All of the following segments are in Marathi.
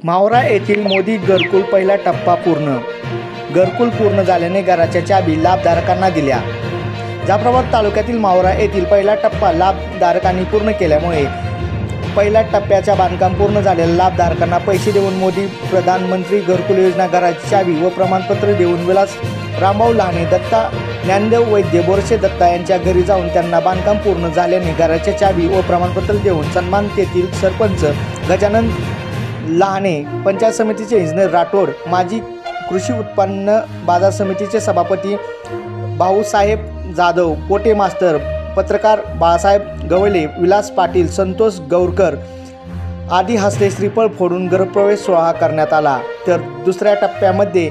मावरा येथील मोदी घरकुल पहिला टप्पा पूर्ण। घरकुल पूर्ण झाल्याने घराच्या चाबी लाभधारकांना दिल्या। जाफराबाद तालुक्यातील मावरा येथील पहिला टप्पा लाभधारकांनी पूर्ण केल्यामुळे पहिल्या टप्प्याच्या बांधकाम पूर्ण झालेल्या लाभधारकांना पैसे देऊन मोदी प्रधानमंत्री घरकुल योजना घराची चावी व प्रमाणपत्र देऊन विलास रामभाऊ लहाने, दत्ता ज्ञानदेव वैद्य, बोरसे दत्ता यांच्या घरी जाऊन त्यांना बांधकाम पूर्ण झाल्याने घराच्या चावी व प्रमाणपत्र देऊन सन्मान तेथील सरपंच गजानन लहाने, पंचायत समितीचे इंजिनियर राठोड, माजी कृषी उत्पन्न बाजार समितीचे सभापती भाऊसाहेब जाधव, पोटे मास्तर, पत्रकार बाळासाहेब गवले, विलास पाटील, संतोष गौरकर आदी हस्ते श्रीफळ फोडून गृहप्रवेश सोहळा करण्यात आला। तर दुसऱ्या टप्प्यामध्ये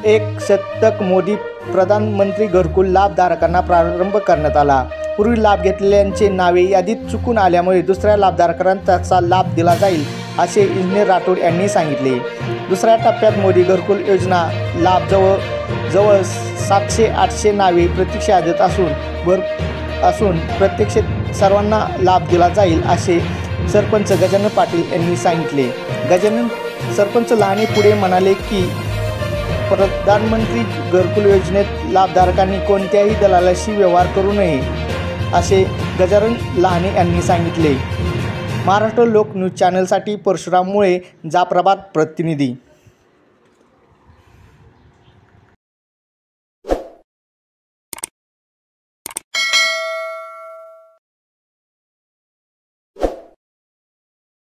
1 शतक मोदी प्रधानमंत्री घरकुल लाभधारकांना प्रारंभ करण्यात आला। पूर्वी लाभ घेतलेल्यांचे नावे यादीत चुकून आल्यामुळे दुसऱ्या लाभधारकांना त्याचा लाभ दिला जाईल असे इंजिनियर राठोड यांनी सांगितले। दुसऱ्या टप्प्यात मोदी घरकुल योजना लाभ जवळ 700-800 नावे प्रतीक्षेत असून प्रत्यक्ष सर्वांना लाभ दिला जाईल असे सरपंच गजानन पाटील यांनी सांगितले। सरपंच लहाने पुढे म्हणाले की प्रधानमंत्री घरकुल योजनेत लाभधारकांनी कोणत्याही दलालाशी व्यवहार करू नये असे गजानन लहाने यांनी सांगितले। महाराष्ट्र लोक न्यूज चॅनलसाठी परशुराम मुळे, जाफराबाद प्रतिनिधी।